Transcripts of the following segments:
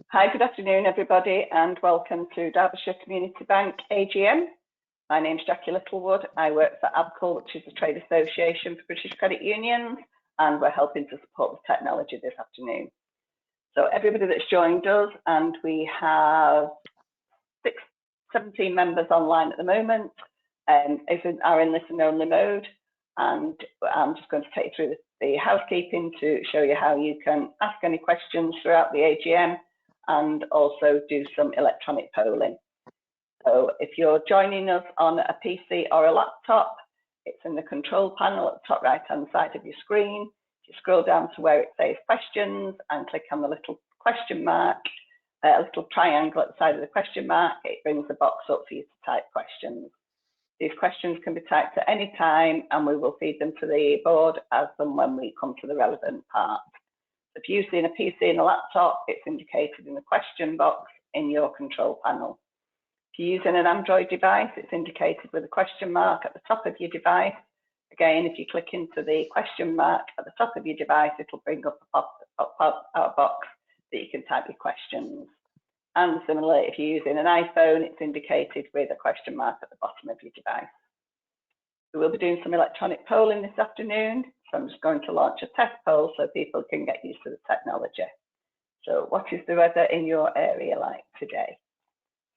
Hi, good afternoon, everybody, and welcome to Derbyshire Community Bank AGM. My name's Jackie Littlewood. I work for ABCL, which is the trade association for British credit unions, and we're helping to support the technology this afternoon. So everybody that's joined us, and we have 17 members online at the moment, are in listen-only mode, and I'm just going to take you through the housekeeping to show you how you can ask any questions throughout the AGM and also do some electronic polling. So if you're joining us on a PC or a laptop, it's in the control panel at the top right-hand side of your screen. You scroll down to where it says questions and click on the little question mark, a little triangle at the side of the question mark. It brings the box up for you to type questions. These questions can be typed at any time, and we will feed them to the board as and when we come to the relevant part. If you're using a PC and a laptop, it's indicated in the question box in your control panel. If you're using an Android device, it's indicated with a question mark at the top of your device. Again, if you click into the question mark at the top of your device, it'll bring up a pop-out box that you can type your questions. And similarly, if you're using an iPhone, it's indicated with a question mark at the bottom of your device. We will be doing some electronic polling this afternoon. So I'm just going to launch a test poll so people can get used to the technology. So what is the weather in your area like today?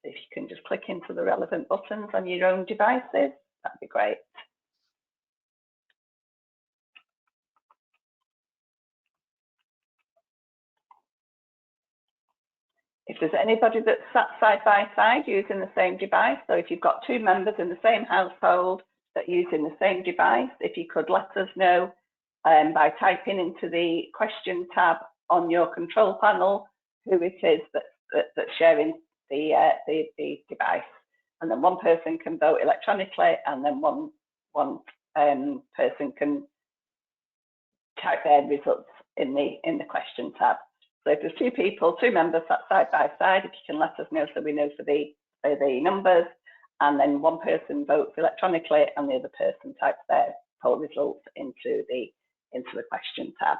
If you can just click into the relevant buttons on your own devices, that'd be great. If there's anybody that's sat side by side using the same device, so if you've got two members in the same household that are using the same device, if you could let us know by typing into the question tab on your control panel who it is that's sharing the device. And then one person can vote electronically, and then one person can type their results in the question tab. So if there's two members sat side by side, if you can let us know so we know for the numbers, and then one person votes electronically and the other person types their poll results into the question tab.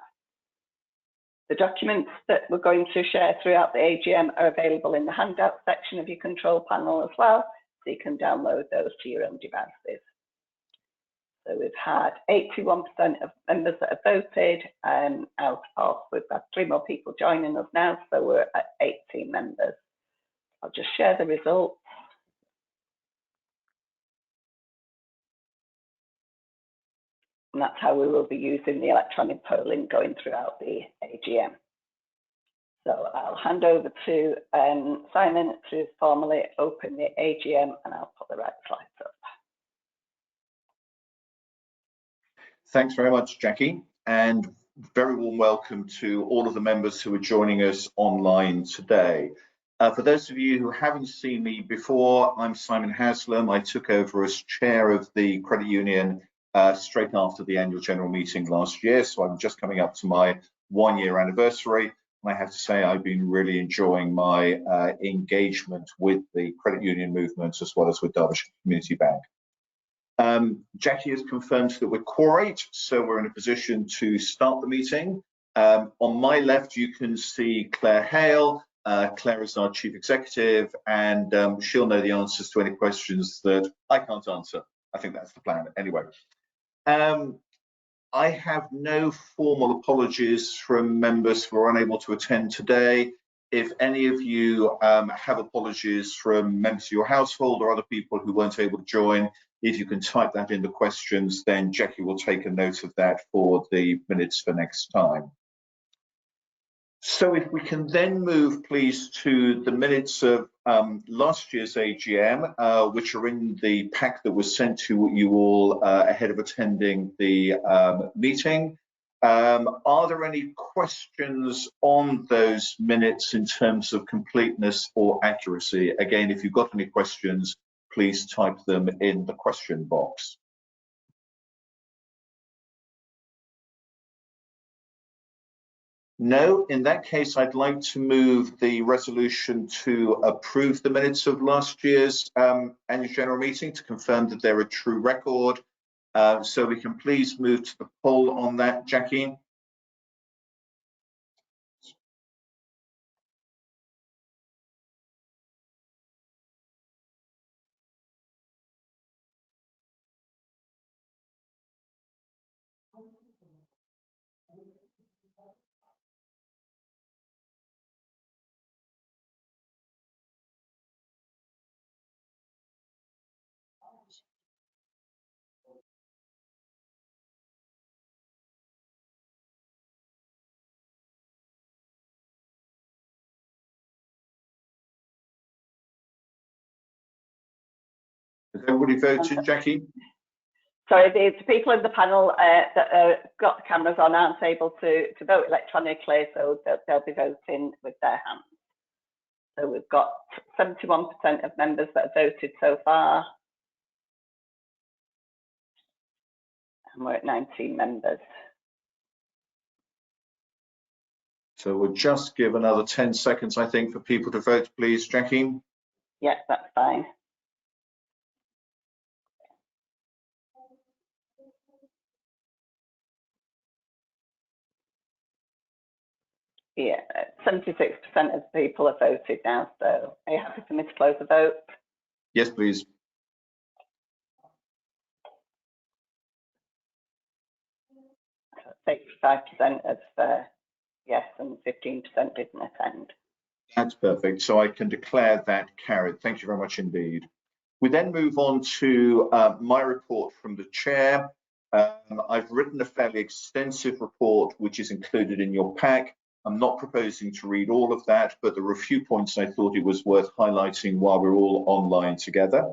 The documents that we're going to share throughout the AGM are available in the handout section of your control panel as well, so you can download those to your own devices. So we've had 81% of members that have voted, out of, we've had 3 more people joining us now, so we're at 18 members. I'll just share the results. And that's how we will be using the electronic polling going throughout the AGM. So I'll hand over to Simon to formally open the AGM, and I'll put the right slides up. Thanks very much, Jackie, and very warm welcome to all of the members who are joining us online today. For those of you who haven't seen me before, I'm Simon Haslam. I took over as chair of the credit union straight after the annual general meeting last year, so I'm just coming up to my 1-year anniversary. And I have to say I've been really enjoying my engagement with the credit union movement as well as with Derbyshire Community Bank. Jackie has confirmed that we're quorate, so we're in a position to start the meeting. On my left, you can see Claire Hale. Claire is our chief executive, and she'll know the answers to any questions that I can't answer. I think that's the plan anyway. I have no formal apologies from members who are unable to attend today. If any of you have apologies from members of your household or other people who weren't able to join, if you can type that in the questions, then Jackie will take a note of that for the minutes for next time. So if we can then move, please, to the minutes of last year's AGM, which are in the pack that was sent to you all ahead of attending the meeting. Are there any questions on those minutes in terms of completeness or accuracy? Again, if you've got any questions, please type them in the question box. No, in that case, I'd like to move the resolution to approve the minutes of last year's annual general meeting to confirm that they're a true record. So we can please move to the poll on that, Jackie. Has everybody voted, Jackie? Sorry, the people in the panel that got the cameras on aren't able to vote electronically, so they'll be voting with their hands. So we've got 71% of members that have voted so far. And we're at 19 members. So we'll just give another 10 seconds, I think, for people to vote, please, Jackie. Yes, that's fine. Yeah, 76% of people have voted now, so are you happy for me to close the vote? Yes, please. So 85% of yes and 15% didn't attend. That's perfect. So I can declare that carried. Thank you very much indeed. We then move on to my report from the chair. I've written a fairly extensive report, which is included in your pack. I'm not proposing to read all of that, but there were a few points I thought it was worth highlighting while we're all online together.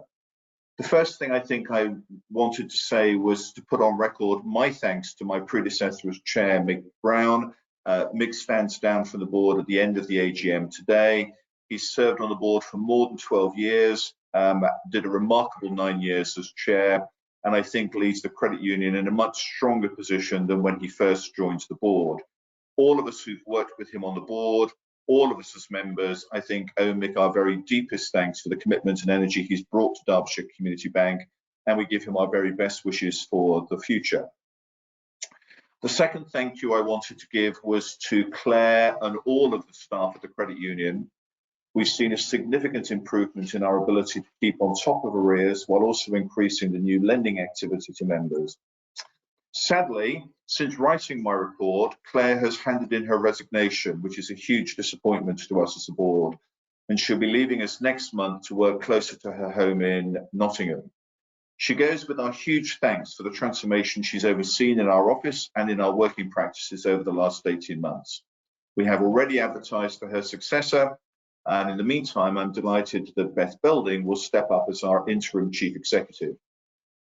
The first thing I think I wanted to say was to put on record my thanks to my predecessor as chair, Mick Brown. Mick stands down from the board at the end of the AGM today. He's served on the board for more than 12 years, did a remarkable 9 years as chair, and I think leaves the credit union in a much stronger position than when he first joined the board. All of us who've worked with him on the board, all of us as members, I think owe Mick our very deepest thanks for the commitment and energy he's brought to Derbyshire Community Bank, and we give him our very best wishes for the future. The second thank you I wanted to give was to Claire and all of the staff at the credit union. We've seen a significant improvement in our ability to keep on top of arrears while also increasing the new lending activity to members. Sadly, since writing my report, Claire has handed in her resignation, which is a huge disappointment to us as a board, and she'll be leaving us next month to work closer to her home in Nottingham. She goes with our huge thanks for the transformation she's overseen in our office and in our working practices over the last 18 months. We have already advertised for her successor, and in the meantime, I'm delighted that Beth Belding will step up as our interim chief executive.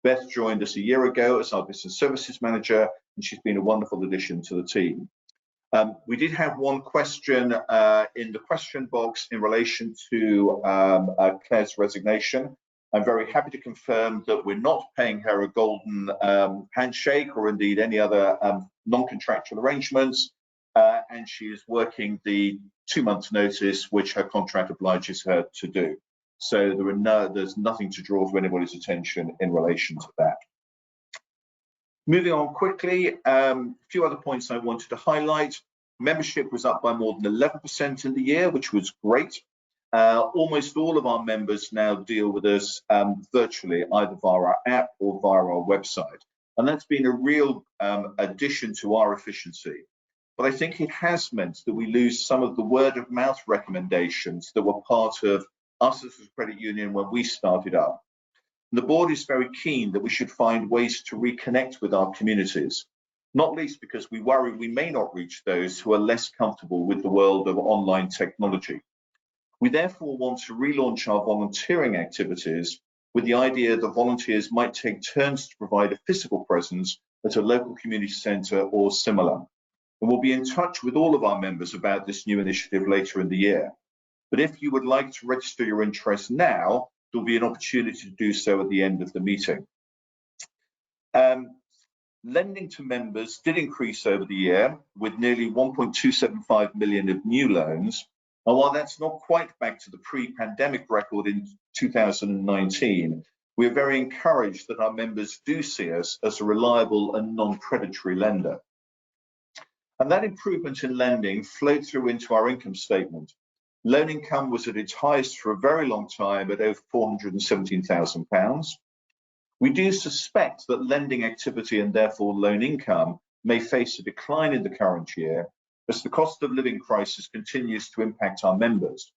Beth joined us a year ago as our business services manager, and she's been a wonderful addition to the team. We did have one question in the question box in relation to Claire's resignation. I'm very happy to confirm that we're not paying her a golden handshake or indeed any other non-contractual arrangements, and she is working the 2 months notice which her contract obliges her to do. So there's nothing to draw to anybody's attention in relation to that. Moving on quickly, a few other points I wanted to highlight. Membership was up by more than 11% in the year, which was great. Almost all of our members now deal with us virtually, either via our app or via our website. And that's been a real addition to our efficiency. But I think it has meant that we lose some of the word of mouth recommendations that were part of us as a credit union when we started up. And the board is very keen that we should find ways to reconnect with our communities, not least because we worry we may not reach those who are less comfortable with the world of online technology. We therefore want to relaunch our volunteering activities with the idea that volunteers might take turns to provide a physical presence at a local community centre or similar. And we'll be in touch with all of our members about this new initiative later in the year. But if you would like to register your interest now, there'll be an opportunity to do so at the end of the meeting. Lending to members did increase over the year with nearly 1.275 million of new loans. And while that's not quite back to the pre-pandemic record in 2019, we are very encouraged that our members do see us as a reliable and non-predatory lender. And that improvement in lending flowed through into our income statement. Loan income was at its highest for a very long time at over £417,000. We do suspect that lending activity and therefore loan income may face a decline in the current year as the cost of living crisis continues to impact our members.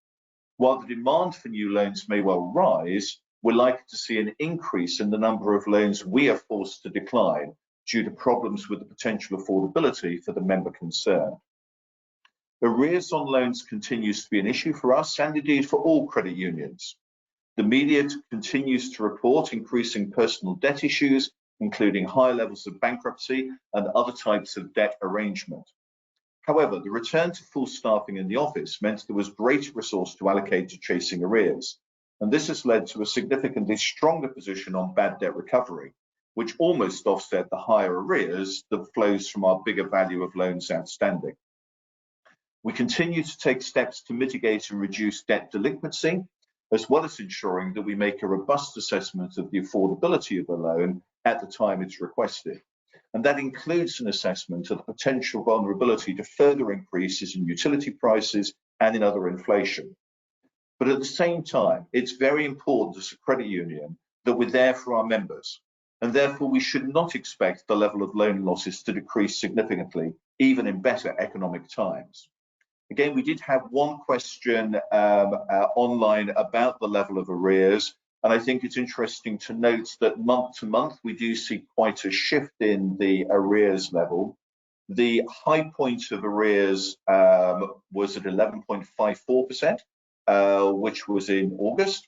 While the demand for new loans may well rise, we're likely to see an increase in the number of loans we are forced to decline due to problems with the potential affordability for the member concerned. Arrears on loans continues to be an issue for us and indeed for all credit unions. The media continues to report increasing personal debt issues, including high levels of bankruptcy and other types of debt arrangement. However, the return to full staffing in the office meant there was greater resource to allocate to chasing arrears, and this has led to a significantly stronger position on bad debt recovery, which almost offset the higher arrears that flows from our bigger value of loans outstanding. We continue to take steps to mitigate and reduce debt delinquency, as well as ensuring that we make a robust assessment of the affordability of the loan at the time it's requested. And that includes an assessment of the potential vulnerability to further increases in utility prices and in other inflation. But at the same time, it's very important as a credit union that we're there for our members, and therefore we should not expect the level of loan losses to decrease significantly, even in better economic times. Again, we did have one question online about the level of arrears, and I think it's interesting to note that month to month we do see quite a shift in the arrears level. The high point of arrears was at 11.54%, which was in August,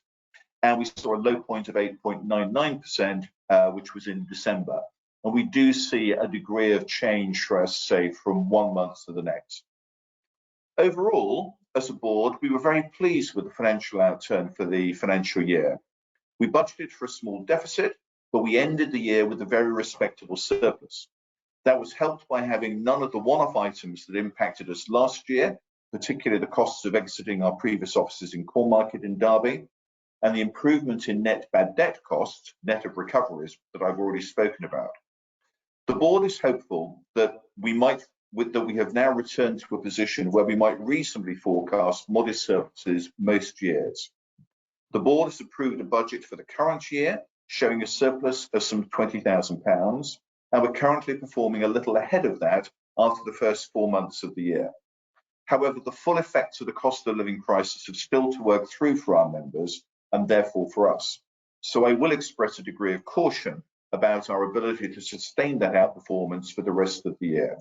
and we saw a low point of 8.99%, which was in December. And we do see a degree of change, for us, say, from one month to the next. Overall, as a board, we were very pleased with the financial outturn for the financial year. We budgeted for a small deficit, but we ended the year with a very respectable surplus. That was helped by having none of the one-off items that impacted us last year, particularly the costs of exiting our previous offices in Cornmarket in Derby, and the improvement in net bad debt costs, net of recoveries, that I've already spoken about. The board is hopeful that we have now returned to a position where we might reasonably forecast modest surpluses most years. The board has approved a budget for the current year, showing a surplus of some £20,000, and we're currently performing a little ahead of that after the first 4 months of the year. However, the full effects of the cost of living crisis have still to work through for our members, and therefore for us. So I will express a degree of caution about our ability to sustain that outperformance for the rest of the year.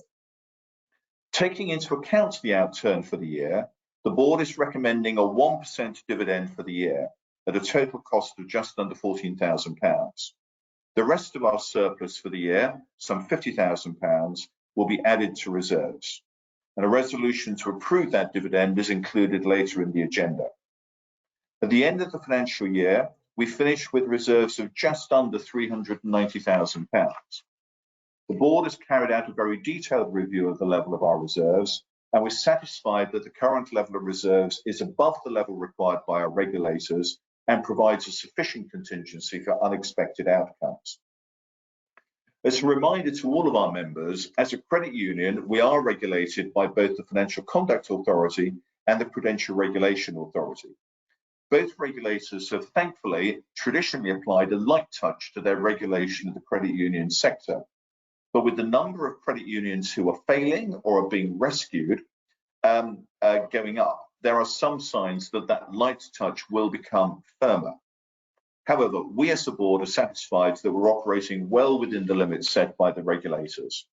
Taking into account the outturn for the year, the board is recommending a 1% dividend for the year at a total cost of just under £14,000. The rest of our surplus for the year, some £50,000, will be added to reserves, and a resolution to approve that dividend is included later in the agenda. At the end of the financial year, we finished with reserves of just under £390,000. The board has carried out a very detailed review of the level of our reserves, and we're satisfied that the current level of reserves is above the level required by our regulators and provides a sufficient contingency for unexpected outcomes. As a reminder to all of our members, as a credit union, we are regulated by both the Financial Conduct Authority and the Prudential Regulation Authority. Both regulators have thankfully traditionally applied a light touch to their regulation of the credit union sector. But with the number of credit unions who are failing or are being rescued going up, there are some signs that that light touch will become firmer. However, we as a board are satisfied that we're operating well within the limits set by the regulators.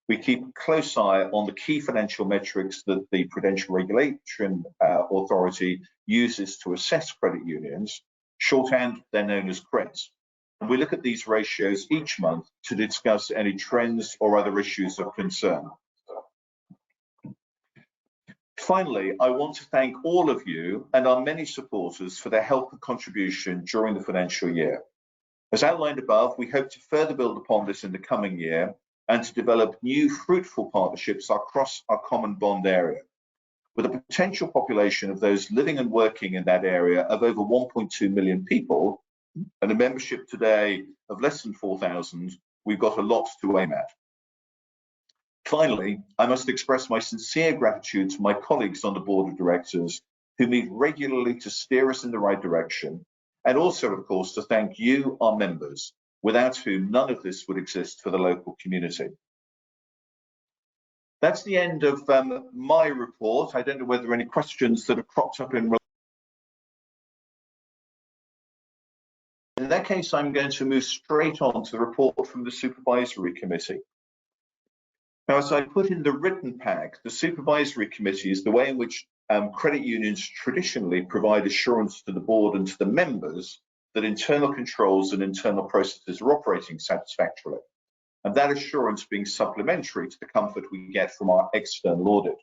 We keep a close eye on the key financial metrics that the Prudential Regulation Authority uses to assess credit unions. Shorthand, they're known as CREDs. And we look at these ratios each month to discuss any trends or other issues of concern. Finally, I want to thank all of you and our many supporters for their help and contribution during the financial year. As outlined above, we hope to further build upon this in the coming year and to develop new fruitful partnerships across our common bond area. With a potential population of those living and working in that area of over 1.2 million people, and a membership today of less than 4,000, we've got a lot to aim at. Finally, I must express my sincere gratitude to my colleagues on the board of directors who meet regularly to steer us in the right direction, and also, of course, to thank you, our members, without whom none of this would exist for the local community. That's the end of my report. I don't know whether there are any questions that have cropped up in that case. I'm going to move straight on to the report from the Supervisory Committee. Now, as I put in the written pack, the supervisory committee is the way in which credit unions traditionally provide assurance to the board and to the members that internal controls and internal processes are operating satisfactorily, and that assurance being supplementary to the comfort we get from our external audit.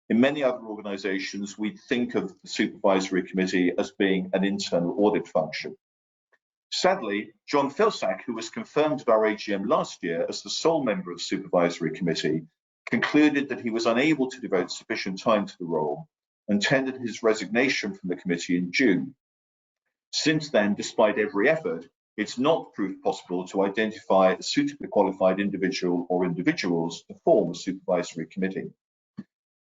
In many other organisations, we think of the supervisory committee as being an internal audit function. Sadly, John Filsack, who was confirmed at our AGM last year as the sole member of the supervisory committee, concluded that he was unable to devote sufficient time to the role and tendered his resignation from the committee in June. Since then, despite every effort, it's not proved possible to identify a suitably qualified individual or individuals to form a supervisory committee.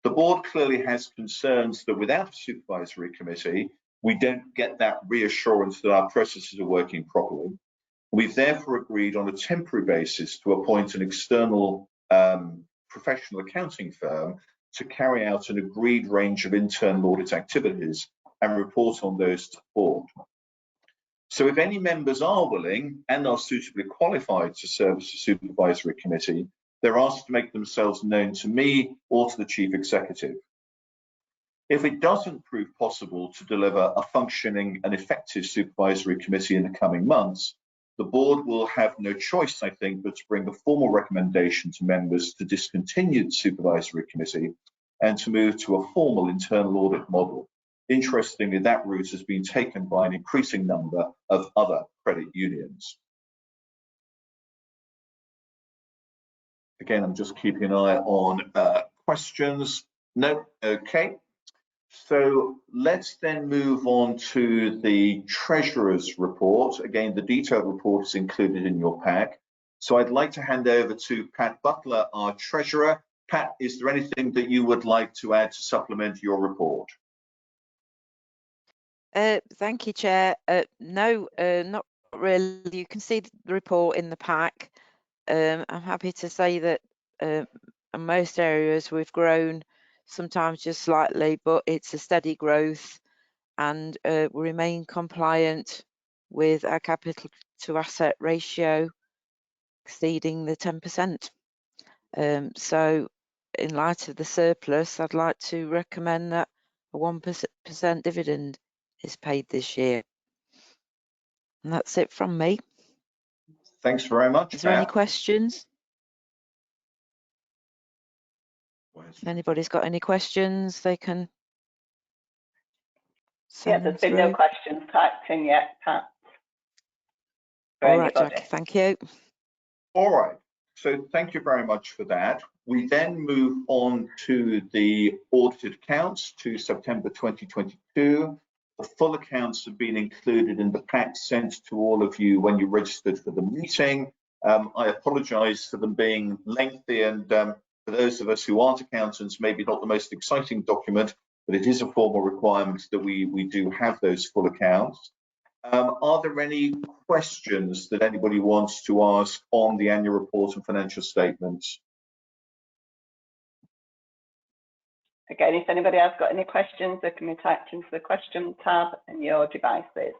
The board clearly has concerns that without a supervisory committee, we don't get that reassurance that our processes are working properly. We've therefore agreed on a temporary basis to appoint an external professional accounting firm to carry out an agreed range of internal audit activities and report on those to the board. So if any members are willing and are suitably qualified to serve as a supervisory committee, they're asked to make themselves known to me or to the chief executive. If it doesn't prove possible to deliver a functioning and effective supervisory committee in the coming months, the board will have no choice, I think, but to bring a formal recommendation to members to discontinue the supervisory committee and to move to a formal internal audit model. Interestingly, that route has been taken by an increasing number of other credit unions. Again, I'm just keeping an eye on questions. No, okay. So let's then move on to the Treasurer's report. Again, the detailed report is included in your pack. So I'd like to hand over to Pat Butler, our Treasurer. Pat, is there anything that you would like to add to supplement your report? Thank you, Chair. No, not really. You can see the report in the pack. I'm happy to say that in most areas we've grown, sometimes just slightly, but it's a steady growth, and we remain compliant with our capital to asset ratio exceeding the 10%. So in light of the surplus, I'd like to recommend that a 1% dividend is paid this year. And that's it from me. Thanks very much. Is there any questions? If anybody's got any questions, they can send them through. There's been no questions typed in yet, Pat. All right, Jackie, thank you. All right, so thank you very much for that. We then move on to the audited accounts to September 2022. The full accounts have been included in the pack sent to all of you when you registered for the meeting. I apologise for them being lengthy, and for those of us who aren't accountants, maybe not the most exciting document, but it is a formal requirement that we do have those full accounts. Are there any questions that anybody wants to ask on the annual report and financial statements? Again, if anybody has got any questions, they can be typed into the question tab in your devices.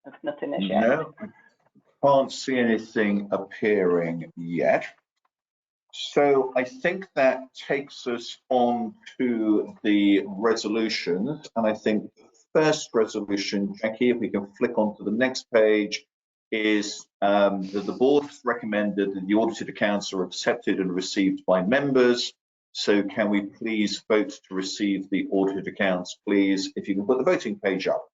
There's nothing as yet. No, I can't see anything appearing yet. So I think that takes us on to the resolutions, and I think the first resolution, Jackie, if we can flick onto the next page, is that the board has recommended that the audited accounts are accepted and received by members. So can we please vote to receive the audited accounts, please, if you can put the voting page up.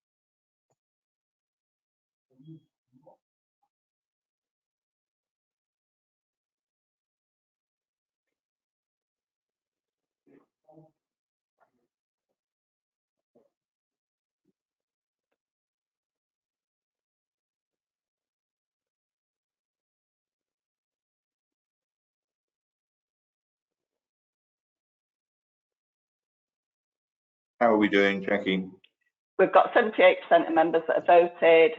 How are we doing, Jackie? We've got 78% of members that have voted,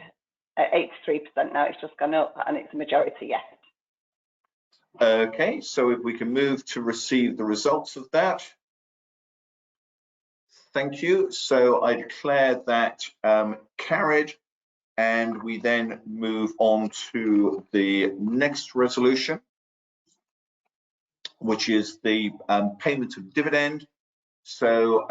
at 83% now, it's just gone up, and it's a majority yes. Okay, so if we can move to receive the results of that. Thank you. So I declare that carried, and we then move on to the next resolution, which is the payment of dividend. So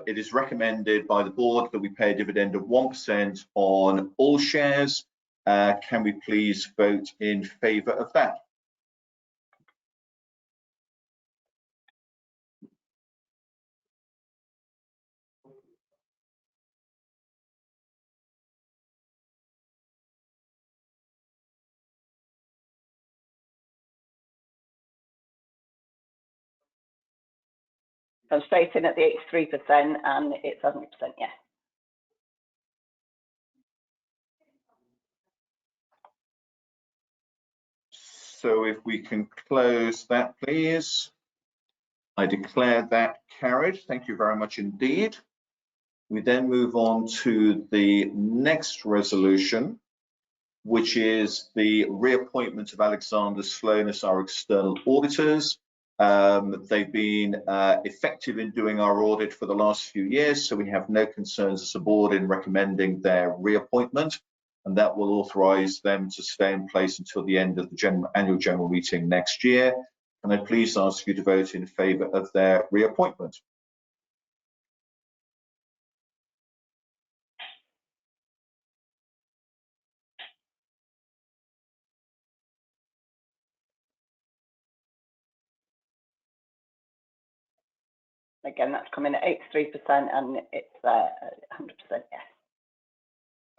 it is recommended by the board that we pay a dividend of 1% on all shares. Can we please vote in favour of that? I'm straight in at the 83% and it's 100% yes. So if we can close that, please. I declare that carried. Thank you very much indeed. We then move on to the next resolution, which is the reappointment of Alexander Sloan as our external auditors. They've been effective in doing our audit for the last few years, so we have no concerns as a board in recommending their reappointment, and that will authorise them to stay in place until the end of the annual general meeting next year. Can I please ask you to vote in favour of their reappointment? Again, that's coming at 83% and it's 100% yes.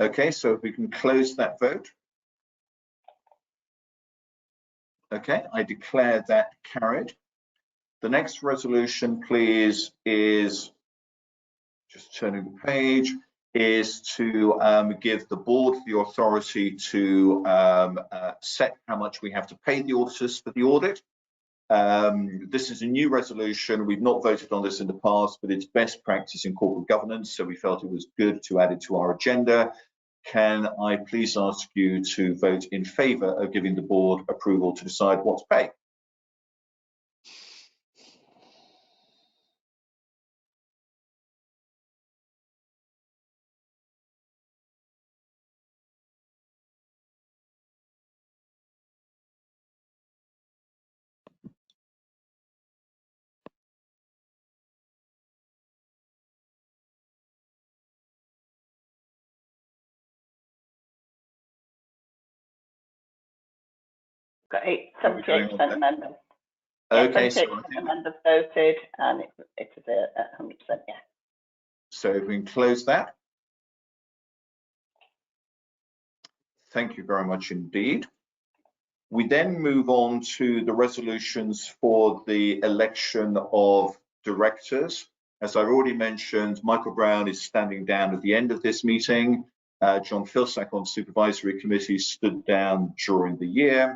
Okay, so if we can close that vote. Okay, I declare that carried. The next resolution, please, is, just turning the page, is to give the board the authority to set how much we have to pay the auditors for the audit. This is a new resolution. We've not voted on this in the past, but it's best practice in corporate governance, so we felt it was good to add it to our agenda. Can I please ask you to vote in favour of giving the board approval to decide what to pay? Got 78% of members. Okay, yeah, so 78% of members voted and it is at 100% yes. So if we can close that. Thank you very much indeed. We then move on to the resolutions for the election of directors. As I've already mentioned, Michael Brown is standing down at the end of this meeting. John Filsack on supervisory committee stood down during the year.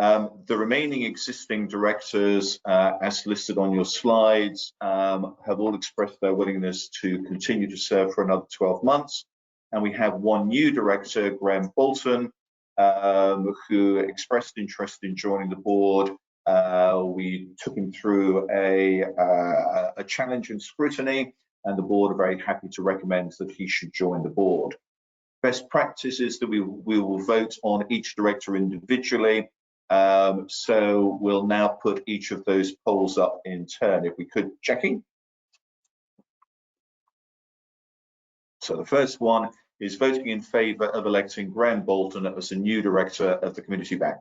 The remaining existing directors, as listed on your slides, have all expressed their willingness to continue to serve for another 12 months. And we have one new director, Graham Bolton, who expressed interest in joining the board. We took him through a challenge and scrutiny, and the board are very happy to recommend that he should join the board. Best practice is that we will vote on each director individually. So we'll now put each of those polls up in turn. If we could, Jackie. So the first one is voting in favour of electing Graham Bolton as a new director of the Community Bank.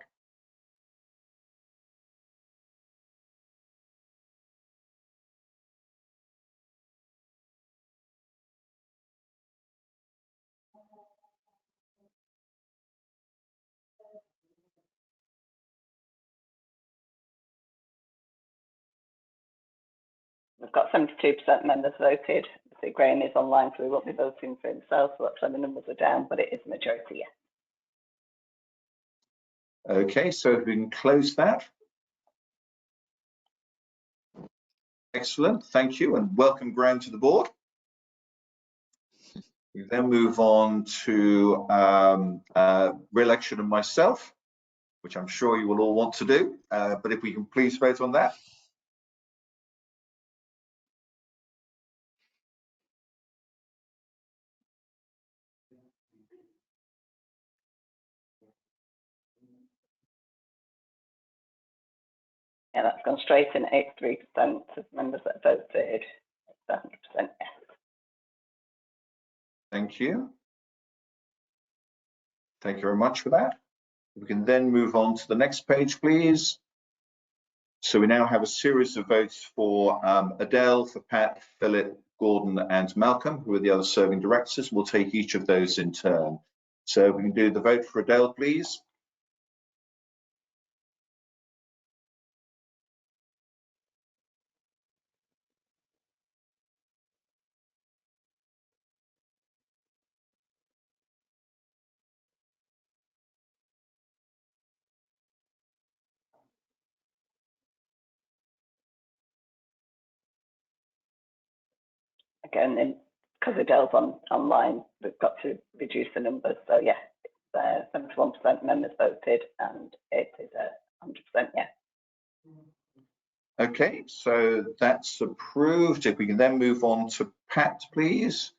We've got 72% members voted. So Graham is online, so we won't be voting for himself, so that's why the numbers are down, but it is a majority, yes. Okay, so if we can close that. Excellent, thank you, and welcome Graham to the board. We then move on to re-election of myself, which I'm sure you will all want to do, but if we can please vote on that. Yeah, that's gone straight in 83% of members that voted. 100% yes. Thank you. Thank you very much for that. We can then move on to the next page, please. So we now have a series of votes for Adele, for Pat, Philip, Gordon and Malcolm, who are the other serving directors. We'll take each of those in turn. So we can do the vote for Adele, please. Again, because Adele's online, we've got to reduce the numbers. So yeah, 71% members voted and it is 100% yes. Okay, so that's approved. If we can then move on to Pat, please.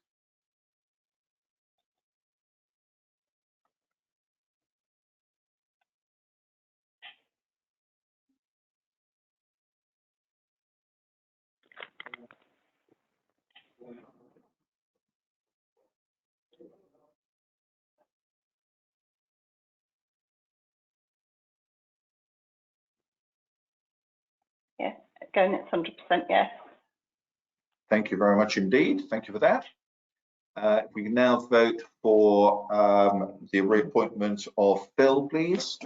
Yeah, again, it's 100% yes. Thank you very much indeed. Thank you for that. If we can now vote for the reappointment of Phil, please.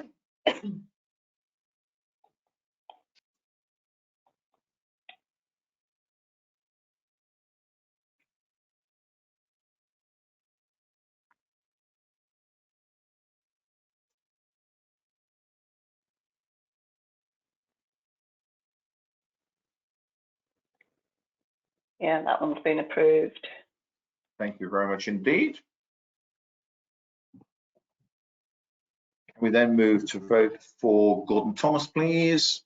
Yeah, that one's been approved. Thank you very much indeed. We then move to vote for Gordon Thomas, please.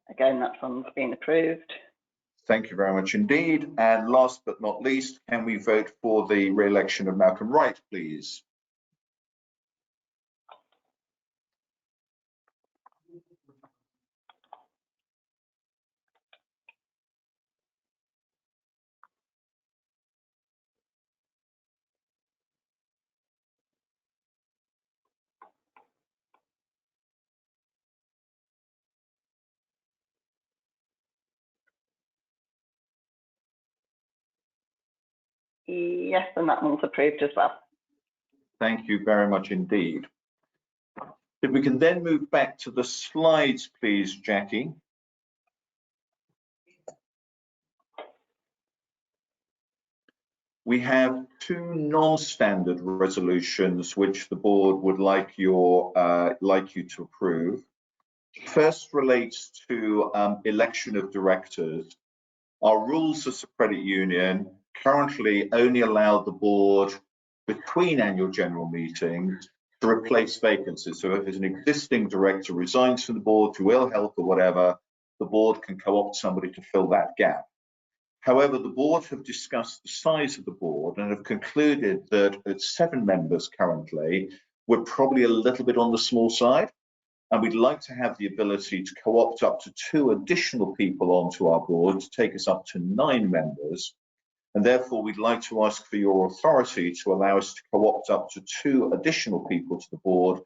Again, that one's been approved. Thank you very much indeed. And last but not least, can we vote for the re-election of Malcolm Wright, please? Yes, and that one's approved as well. Thank you very much indeed. If we can then move back to the slides, please, Jackie. We have two non-standard resolutions which the board would like you to approve. First relates to election of directors. Our rules as a credit union currently only allow the board between annual general meetings to replace vacancies. So if there's an existing director resigns from the board through ill health or whatever, the board can co-opt somebody to fill that gap. However, the board have discussed the size of the board and have concluded that at 7 members currently, we're probably a little bit on the small side. And we'd like to have the ability to co-opt up to 2 additional people onto our board to take us up to 9 members. And therefore, we'd like to ask for your authority to allow us to co-opt up to 2 additional people to the board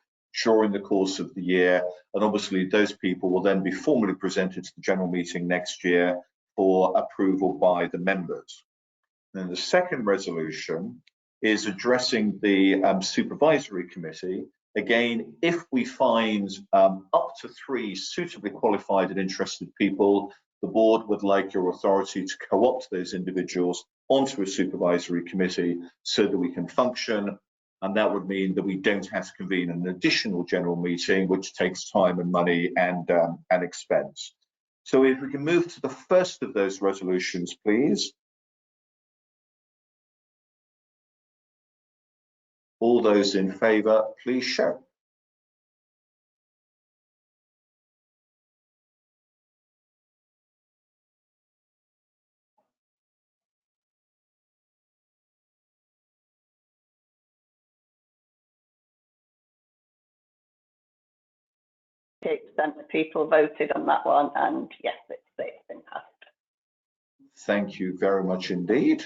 during the course of the year. And obviously, those people will then be formally presented to the general meeting next year for approval by the members. And the second resolution is addressing the supervisory committee. Again, if we find up to 3 suitably qualified and interested people, the board would like your authority to co-opt those individuals onto a supervisory committee so that we can function. And that would mean that we don't have to convene an additional general meeting, which takes time and money and expense. So if we can move to the first of those resolutions, please. All those in favour, please show. of people voted on that one, and yes, it's been passed. Thank you very much indeed.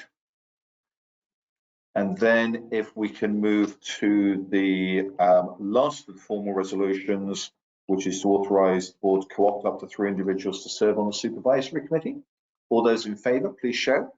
And then if we can move to the last of the formal resolutions, which is to authorise the board to co-opt up to 3 individuals to serve on the supervisory committee. All those in favour, please show.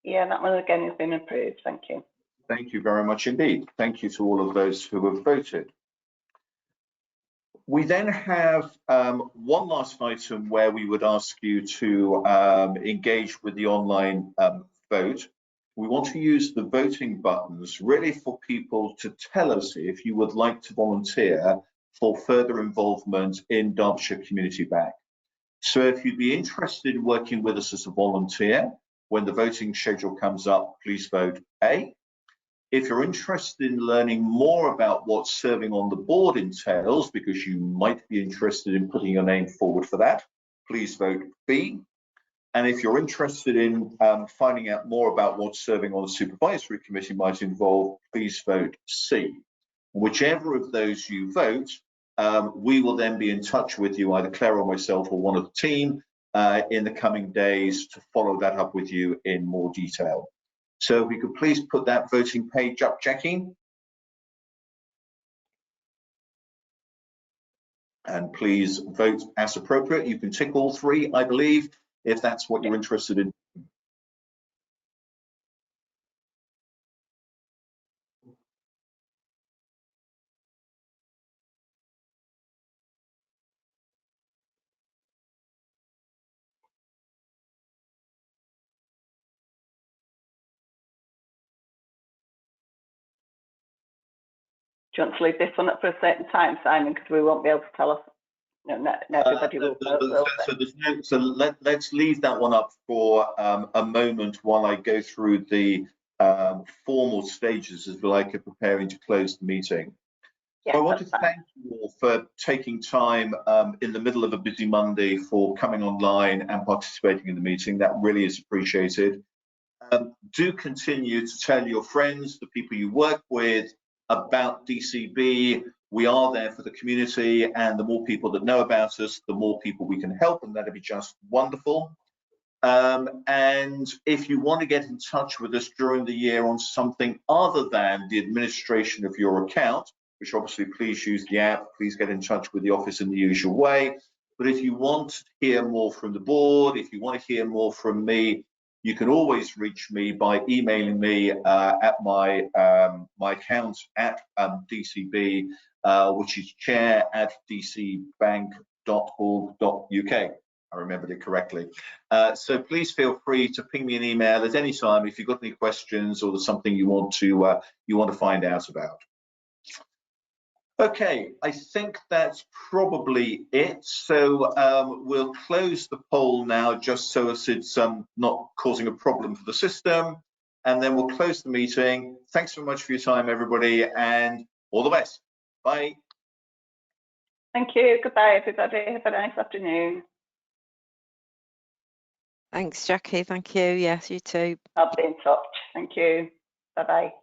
Yeah, that one again has been approved. Thank you. Thank you very much indeed. Thank you to all of those who have voted. We then have one last item where we would ask you to engage with the online vote. We want to use the voting buttons really for people to tell us if you would like to volunteer for further involvement in Derbyshire Community Bank. So if you'd be interested in working with us as a volunteer, when the voting schedule comes up, please vote A. If you're interested in learning more about what serving on the board entails, because you might be interested in putting your name forward for that, please vote B. And if you're interested in finding out more about what serving on the supervisory committee might involve, please vote C. Whichever of those you vote, we will then be in touch with you, either Claire or myself or one of the team, in the coming days to follow that up with you in more detail. So if we could please put that voting page up, Jackie. And please vote as appropriate. You can tick all 3, I believe, if that's what you're interested in. Do you want to leave this one up for a certain time, Simon? Because we won't be able to tell us. No, not everybody will vote. So let's leave that one up for a moment while I go through the formal stages, as we like, of preparing to close the meeting. Yeah, so I want to thank you all for taking time in the middle of a busy Monday for coming online and participating in the meeting. That really is appreciated. Do continue to tell your friends, the people you work with, about DCB. We are there for the community, and the more people that know about us, the more people we can help, and that'd be just wonderful. And if you want to get in touch with us during the year on something other than the administration of your account, which obviously please use the app, please get in touch with the office in the usual way. But if you want to hear more from the board, if you want to hear more from me, you can always reach me by emailing me at my account at DCB, which is chair@dcbank.org.uk. I remembered it correctly. So please feel free to ping me an email at any time if you've got any questions or there's something you want to find out about. Okay, I think that's probably it. So we'll close the poll now, just so as it's not causing a problem for the system, and then we'll close the meeting. Thanks so much for your time, everybody, and all the best. Bye. Thank you. Goodbye, everybody. Have a nice afternoon. Thanks, Jackie. Thank you. Yes, you too. I'll be in touch. Thank you. Bye-bye.